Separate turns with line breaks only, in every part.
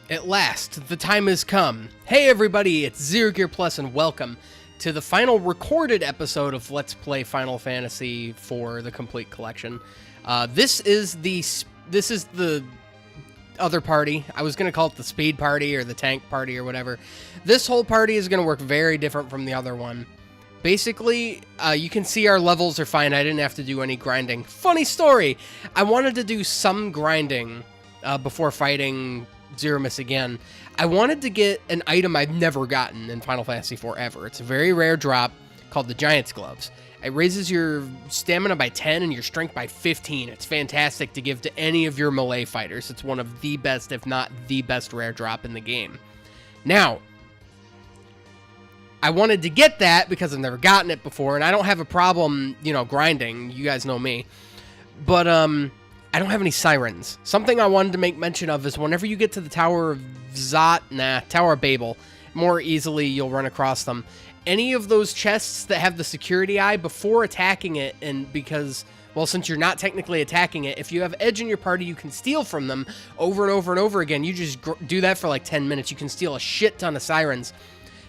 At last, the time has come. Hey everybody, it's ZGP Plus and welcome to the final recorded episode of Let's Play Final Fantasy for the Complete Collection. This is the other party. I was going to call it the speed party or the tank party or whatever. This whole party is going to work very different from the other one. Basically, you can see our levels are fine. I didn't have to do any grinding. Funny story! I wanted to do some grinding before fighting Zeromus again. I wanted to get an item I've never gotten in Final Fantasy IV ever. It's a very rare drop called the Giant's Gloves. It raises your stamina by 10 and your strength by 15. It's fantastic to give to any of your melee fighters. It's one of the best, if not the best rare drop in the game. Now, I wanted to get that because I've never gotten it before, and I don't have a problem, grinding. You guys know me. But, I don't have any sirens. Something I wanted to make mention of is whenever you get to the Tower of Tower of Babel, more easily you'll run across them. Any of those chests that have the security eye, before attacking it, and because, well, since you're not technically attacking it, if you have Edge in your party, you can steal from them over and over and over again. You just do that for like 10 minutes. You can steal a shit ton of sirens.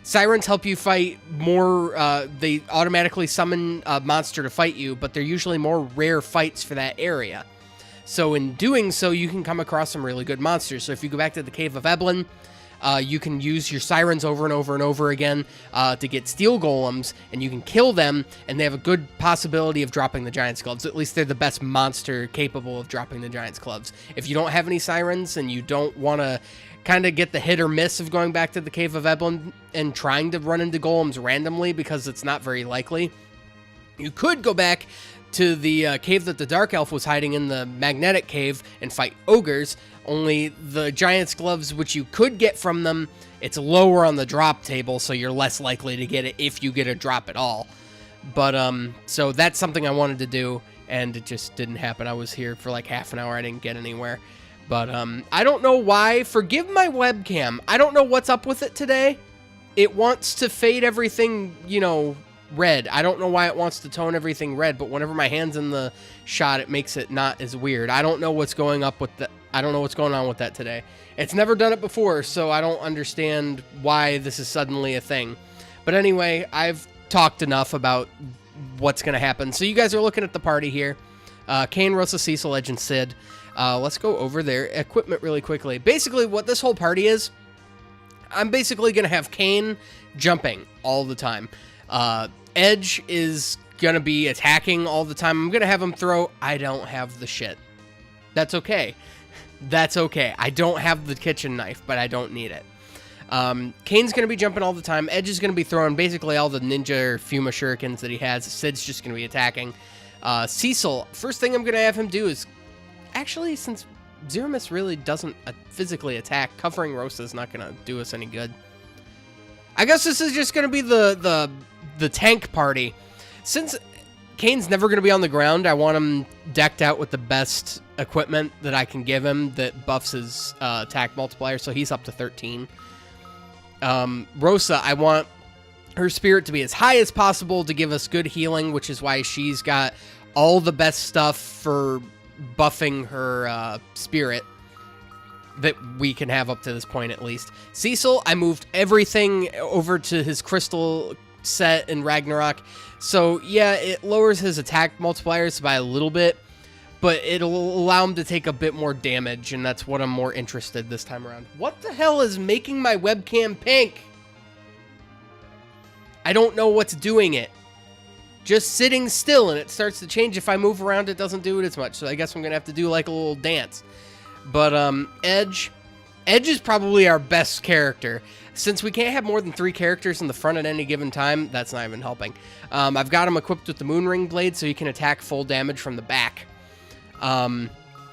Sirens help you fight more, they automatically summon a monster to fight you, but they're usually more rare fights for that area. So in doing so, you can come across some really good monsters. So if you go back to the Cave of Eblin, you can use your sirens over and over and over again to get steel golems, and you can kill them, and they have a good possibility of dropping the Giant's Gloves. At least they're the best monster capable of dropping the Giant's Gloves. If you don't have any sirens and you don't want to kind of get the hit or miss of going back to the Cave of Eblin and trying to run into golems randomly because it's not very likely, you could go back to the cave that the Dark Elf was hiding in, the Magnetic Cave, and fight ogres. Only the Giant's Gloves, which you could get from them, it's lower on the drop table, so you're less likely to get it if you get a drop at all. But, so that's something I wanted to do, and it just didn't happen. I was here for like half an hour. I didn't get anywhere. But, I don't know why. Forgive my webcam. I don't know what's up with it today. It wants to fade everything, red. I don't know why it wants to tone everything red, but whenever my hand's in the shot, it makes it not as weird. I don't know what's going on with that today. It's never done it before, so I don't understand why this is suddenly a thing. But anyway, I've talked enough about what's going to happen. So you guys are looking at the party here. Kain, Rosa, Cecil, Edge, and Sid. Let's go over their equipment really quickly. Basically, what this whole party is, I'm basically going to have Kain jumping all the time. Edge is going to be attacking all the time. I'm going to have him throw. I don't have the shit. That's okay. That's okay. I don't have the kitchen knife, but I don't need it. Kain's going to be jumping all the time. Edge is going to be throwing basically all the ninja or Fuma shurikens that he has. Sid's just going to be attacking. Cecil, first thing I'm going to have him do is, actually, since Zeromus really doesn't physically attack, covering Rosa is not going to do us any good. I guess this is just going to be the tank party. Since Kain's never going to be on the ground, I want him decked out with the best equipment that I can give him that buffs his attack multiplier, so he's up to 13. Rosa, I want her spirit to be as high as possible to give us good healing, which is why she's got all the best stuff for buffing her spirit that we can have up to this point at least. Cecil, I moved everything over to his crystal set in Ragnarok. So yeah, it lowers his attack multipliers by a little bit, but it'll allow him to take a bit more damage, and that's what I'm more interested this time around. What the hell is making my webcam pink? I don't know what's doing it. Just sitting still and it starts to change. If I move around, it doesn't do it as much. So I guess I'm going to have to do like a little dance. But Edge is probably our best character. Since we can't have more than 3 characters in the front at any given time, that's not even helping. I've got him equipped with the Moonring Blade so he can attack full damage from the back. And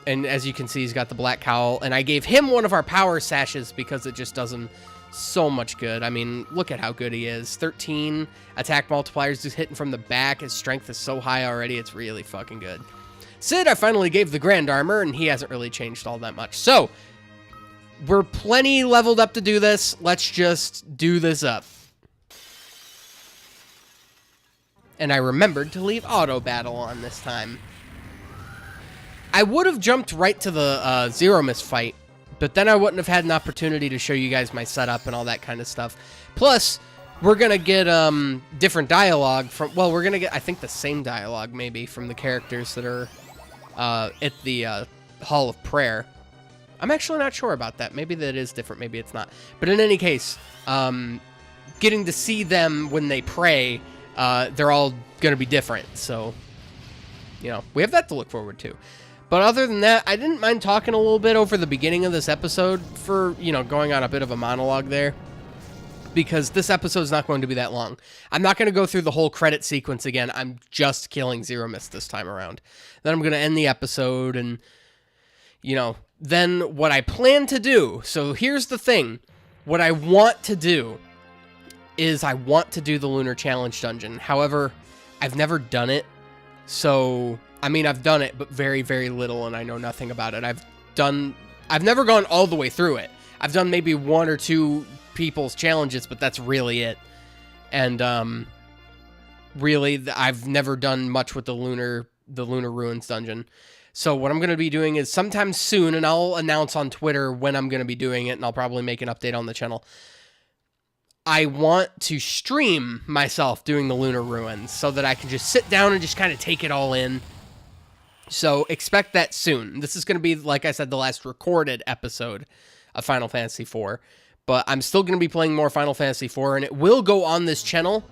as you can see, he's got the Black Cowl. And I gave him one of our power sashes because it just does him so much good. I mean, look at how good he is. 13 attack multipliers, just hitting from the back. His strength is so high already, it's really fucking good. Sid, I finally gave the Grand Armor, and he hasn't really changed all that much. So, we're plenty leveled up to do this. Let's just do this up. And I remembered to leave auto battle on this time. I would have jumped right to the Zeromus fight, But then I wouldn't have had an opportunity to show you guys my setup and all that kind of stuff. Plus, we're going to get different dialogue from... Well, we're going to get, I think, the same dialogue, maybe, from the characters that are at the Hall of Prayer. I'm actually not sure about that. Maybe that is different. Maybe it's not. But in any case, getting to see them when they pray, they're all going to be different. So, you know, we have that to look forward to. But other than that, I didn't mind talking a little bit over the beginning of this episode for, you know, going on a bit of a monologue there. Because this episode's not going to be that long. I'm not going to go through the whole credit sequence again. I'm just killing Zero Mist this time around. Then I'm going to end the episode and, you know, then what I plan to do. So here's the thing. What I want to do is I want to do the Lunar Challenge Dungeon. However, I've never done it. So... I mean, I've done it, but very, very little, and I know nothing about it. I've never gone all the way through it. I've done maybe 1 or 2 people's challenges, but that's really it. And, really, I've never done much with the Lunar Ruins dungeon. So what I'm going to be doing is sometime soon, and I'll announce on Twitter when I'm going to be doing it, and I'll probably make an update on the channel. I want to stream myself doing the Lunar Ruins so that I can just sit down and just kind of take it all in. So expect that soon. This is going to be, like I said, the last recorded episode of Final Fantasy IV. But I'm still going to be playing more Final Fantasy IV, and it will go on this channel.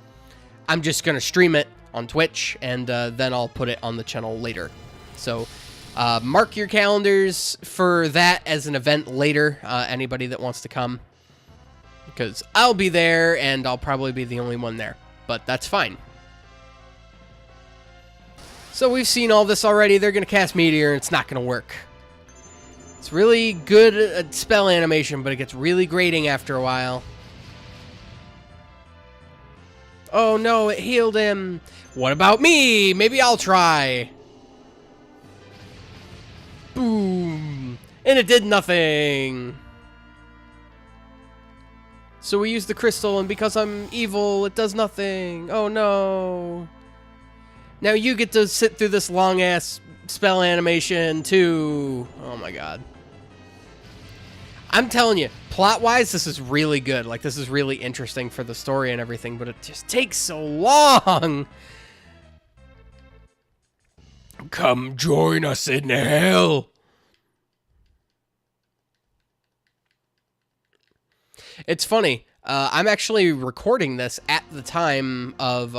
I'm just going to stream it on Twitch, and then I'll put it on the channel later. So mark your calendars for that as an event later, anybody that wants to come. Because I'll be there, and I'll probably be the only one there. But that's fine. So we've seen all this already. They're going to cast Meteor, and it's not going to work. It's really good at spell animation, but it gets really grating after a while. Oh no, it healed him. What about me? Maybe I'll try. Boom. And it did nothing. So we use the crystal, and because I'm evil, it does nothing. Oh no. Now you get to sit through this long-ass spell animation, too. Oh my god. I'm telling you, plot-wise, this is really good. Like, this is really interesting for the story and everything, but it just takes so long. Come join us in hell. It's funny. I'm actually recording this at the time of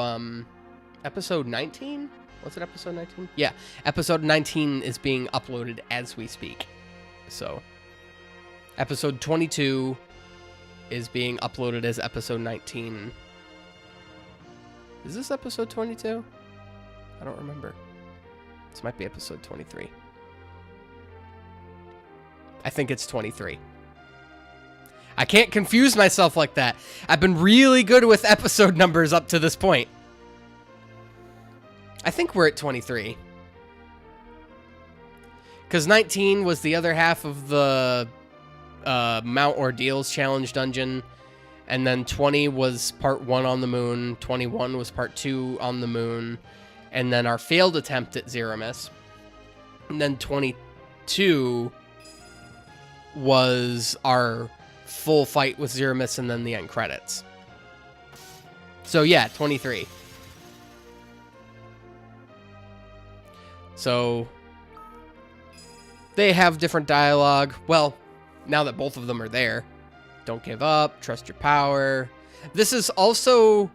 episode 19? Was it episode 19? Yeah, episode 19 is being uploaded as we speak. So, episode 22 is being uploaded as episode 19. Is this episode 22? I don't remember. This might be episode 23. I think it's 23. I can't confuse myself like that. I've been really good with episode numbers up to this point. I think we're at 23. Because 19 was the other half of the Mount Ordeals Challenge Dungeon. And then 20 was part 1 on the moon. 21 was part 2 on the moon. And then our failed attempt at Zero Miss. And then 22 was our full fight with Zero Miss and then the end credits. So yeah, 23. So they have different dialogue. Well, now that both of them are there. Don't give up, trust your power. This is also,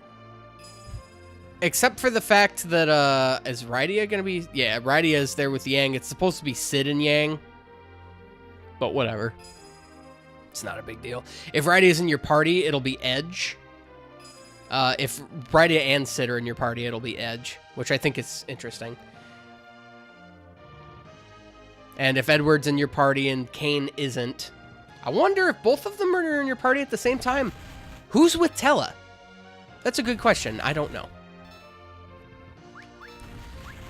except for the fact that, is Rydia gonna be, yeah, Rydia is there with Yang. It's supposed to be Sid and Yang. But whatever. It's not a big deal. If Rydia is in your party, it'll be Edge. If Rydia and Sid are in your party, it'll be Edge, which I think is interesting. And if Edward's in your party and Kane isn't, I wonder if both of them are in your party at the same time. Who's with Tella? That's a good question. I don't know.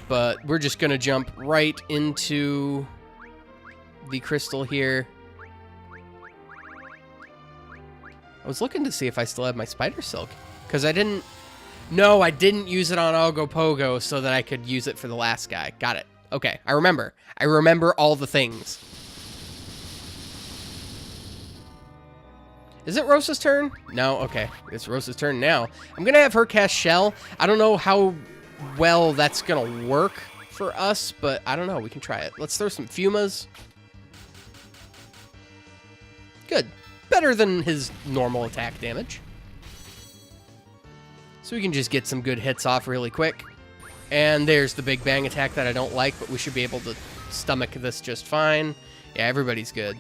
But we're just going to jump right into the crystal here. I was looking to see if I still have my spider silk. Because I didn't... No, I didn't use it on Ogopogo so that I could use it for the last guy. Got it. Okay, I remember. I remember all the things. Is it Rosa's turn? No, okay. It's Rosa's turn now. I'm going to have her cast Shell. I don't know how well that's going to work for us, but I don't know. We can try it. Let's throw some Fumas. Good. Better than his normal attack damage. So we can just get some good hits off really quick. And there's the Big Bang attack that I don't like, but we should be able to stomach this just fine. Yeah, everybody's good.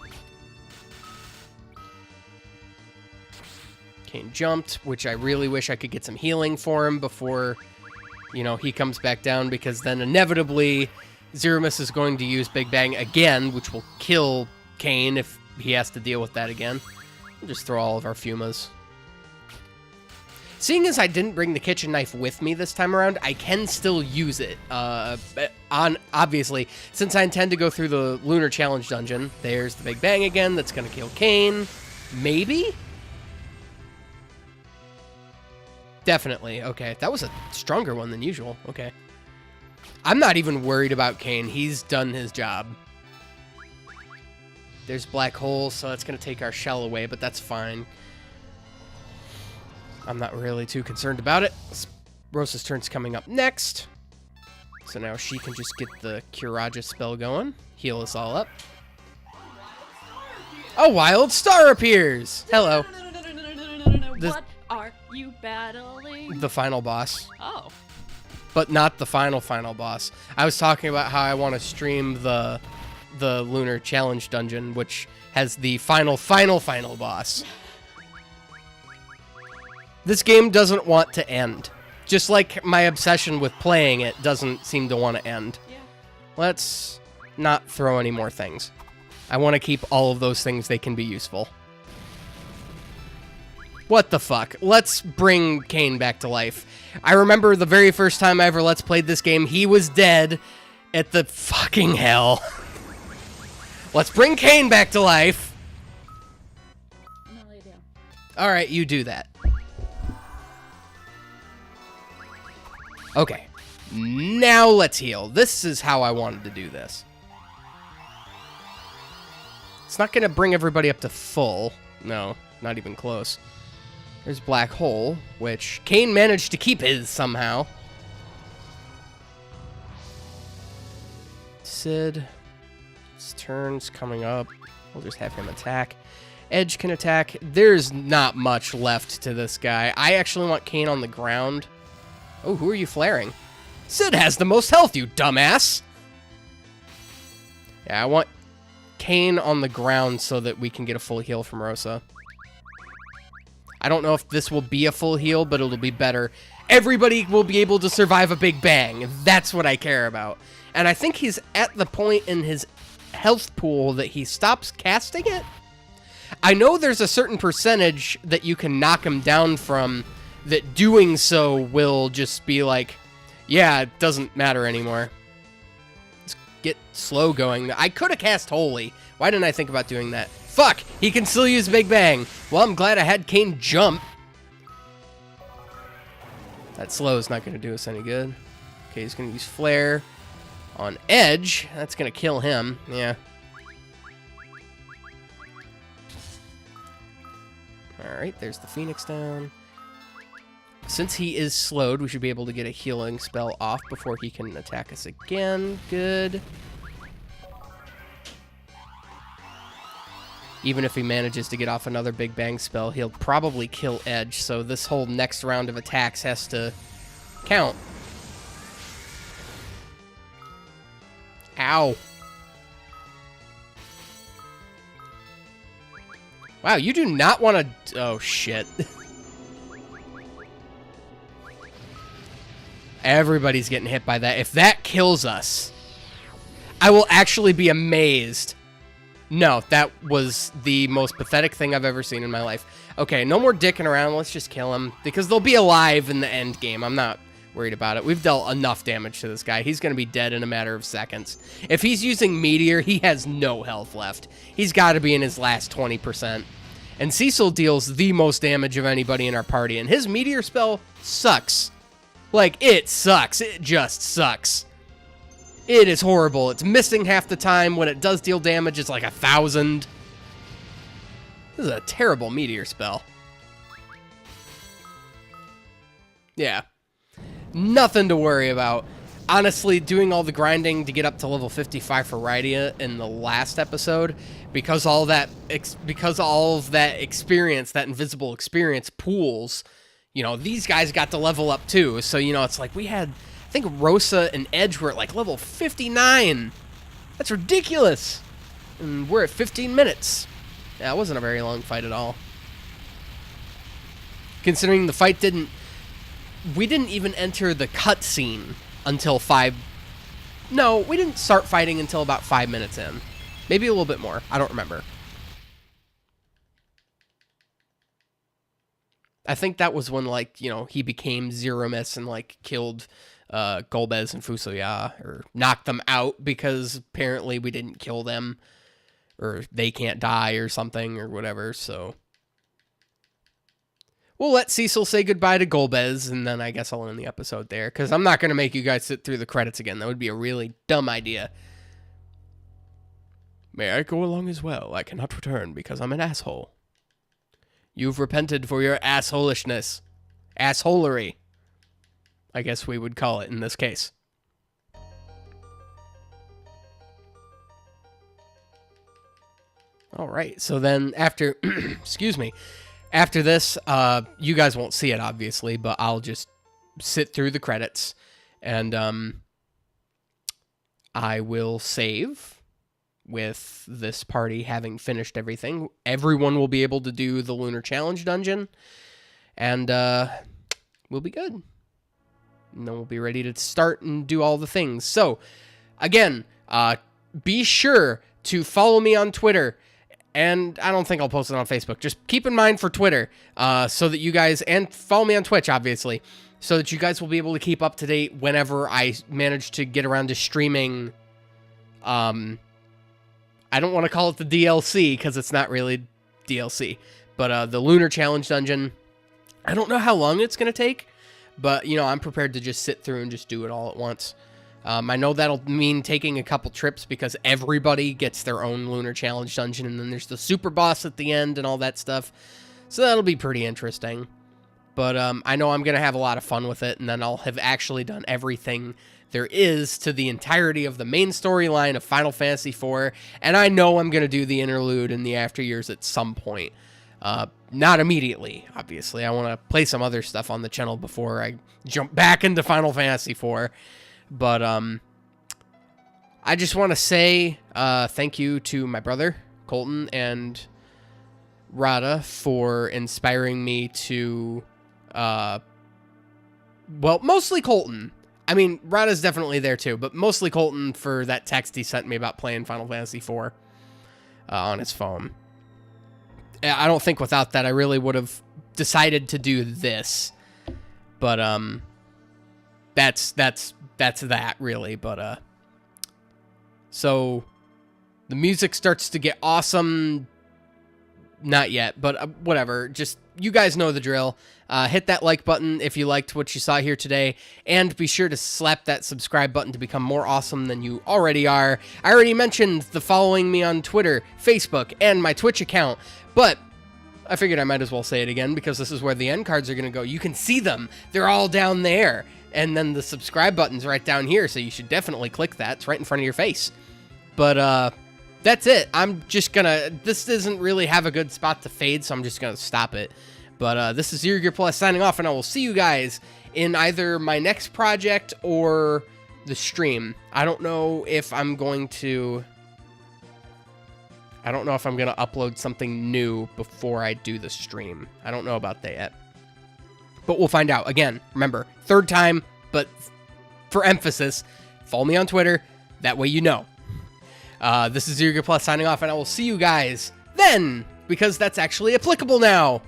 Kane jumped, which I really wish I could get some healing for him before, you know, he comes back down, because then inevitably Zeromus is going to use Big Bang again, which will kill Kane if he has to deal with that again. We'll just throw all of our Fumas. Seeing as I didn't bring the kitchen knife with me this time around, I can still use it. Obviously, since I intend to go through the Lunar Challenge dungeon, there's the Big Bang again. That's going to kill Kane. Maybe? Definitely. Okay, that was a stronger one than usual. Okay. I'm not even worried about Kane. He's done his job. There's Black Hole, so that's going to take our shell away, but that's fine. I'm not really too concerned about it. Rosa's turn's coming up next. So now she can just get the Curaja spell going. Heal us all up. A wild star appears! Hello.
What are you battling?
The final boss.
Oh.
But not the final boss. I was talking about how I want to stream the Lunar Challenge dungeon, which has the final boss. This game doesn't want to end. Just like my obsession with playing it doesn't seem to want to end.
Yeah.
Let's not throw any more things. I want to keep all of those things. They can be useful. What the fuck? Let's bring Kane back to life. I remember the very first time I ever Let's Played this game, he was dead at the fucking hell. Let's bring Kane back to life.
I'm gonna lay down.
Alright, you do that. Okay, now let's heal. This is how I wanted to do this. It's not going to bring everybody up to full. No, not even close. There's Black Hole, which Kane managed to keep his somehow. Sid, his turn's coming up. We'll just have him attack. Edge can attack. There's not much left to this guy. I actually want Kane on the ground. Oh, who are you flaring? Sid has the most health, you dumbass! Yeah, I want Kane on the ground so that we can get a full heal from Rosa. I don't know if this will be a full heal, but it'll be better. Everybody will be able to survive a Big Bang. That's what I care about. And I think he's at the point in his health pool that he stops casting it. I know there's a certain percentage that you can knock him down from, that doing so will just be like, yeah, it doesn't matter anymore. Let's get slow going. I could have cast Holy. Why didn't I think about doing that? Fuck! He can still use Big Bang. Well, I'm glad I had Kane jump. That slow is not going to do us any good. Okay, he's going to use Flare on Edge. That's going to kill him. Yeah. Alright, there's the Phoenix down. Since he is slowed, we should be able to get a healing spell off before he can attack us again. Good. Even if he manages to get off another Big Bang spell, he'll probably kill Edge, so this whole next round of attacks has to count. Ow. Wow, you do not want to... Oh, shit. Everybody's getting hit by that. If that kills us, I will actually be amazed. No, that was the most pathetic thing I've ever seen in my life. Okay, no more dicking around. Let's just kill him, because they'll be alive in the end game. I'm not worried about it. We've dealt enough damage to this guy. He's going to be dead in a matter of seconds. If he's using Meteor, he has no health left. He's got to be in his last 20%. And Cecil deals the most damage of anybody in our party, and his Meteor spell sucks. Like, it sucks. It just sucks. It is horrible. It's missing half the time. When it does deal damage, it's like 1,000. This is a terrible meteor spell. Yeah. Nothing to worry about. Honestly, doing all the grinding to get up to level 55 for Rydia in the last episode, because all of that experience, that invisible experience pools, you know, these guys got to level up too. So, you know, it's like we had, I think Rosa and Edge were at like level 59. That's ridiculous. And we're at 15 minutes. Yeah, it wasn't a very long fight at all. Considering the fight we didn't even enter the cutscene until 5. No, we didn't start fighting until about 5 minutes in. Maybe a little bit more. I don't remember. I think that was when, like, you know, he became Zero Miss and, like, killed Golbez and Fusoya, or knocked them out because apparently we didn't kill them, or they can't die or something or whatever, so we'll let Cecil say goodbye to Golbez, and then I guess I'll end the episode there, because I'm not going to make you guys sit through the credits again. That would be a really dumb idea. May I go along as well? I cannot return because I'm an asshole. You've repented for your assholishness. Assholery, I guess we would call it in this case. All right, so then after, excuse me, after this, you guys won't see it, obviously, but I'll just sit through the credits, and I will save with this party having finished everything. Everyone will be able to do the Lunar Challenge dungeon, and we'll be good. And then we'll be ready to start and do all the things. So, again, be sure to follow me on Twitter. And I don't think I'll post it on Facebook. Just keep in mind for Twitter, so that you guys, and follow me on Twitch, obviously, so that you guys will be able to keep up to date whenever I manage to get around to streaming. I don't want to call it the DLC, because it's not really DLC, but the Lunar Challenge Dungeon. I don't know how long it's going to take, but, you know, I'm prepared to just sit through and just do it all at once. I know that'll mean taking a couple trips because everybody gets their own Lunar Challenge dungeon, and then there's the super boss at the end and all that stuff. So that'll be pretty interesting. But I know I'm going to have a lot of fun with it, and then I'll have actually done everything there is to the entirety of the main storyline of Final Fantasy IV, and I know I'm going to do the interlude and the after years at some point. Not immediately, obviously. I want to play some other stuff on the channel before I jump back into Final Fantasy IV. But I just want to say thank you to my brother, Colton, and Rada for inspiring me to, well, mostly Colton. I mean, Rada's definitely there too, but mostly Colton for that text he sent me about playing Final Fantasy IV on his phone. I don't think without that I really would have decided to do this. But that's that really. But so the music starts to get awesome. Not yet, but whatever. Just, you guys know the drill. Hit that like button if you liked what you saw here today, and be sure to slap that subscribe button to become more awesome than you already are. I already mentioned the following me on Twitter, Facebook, and my Twitch account, but I figured I might as well say it again because this is where the end cards are going to go. You can see them. They're all down there. And then the subscribe button's right down here, so you should definitely click that. It's right in front of your face. But that's it. I'm just going to... This doesn't really have a good spot to fade, so I'm just going to stop it. But this is ZGP Plus signing off, and I will see you guys in either my next project or the stream. I don't know if I'm going to... I don't know if I'm going to upload something new before I do the stream. I don't know about that yet. But we'll find out. Again, remember, third time, but for emphasis, follow me on Twitter. That way you know. This is ZGP Plus signing off, and I will see you guys then, because that's actually applicable now.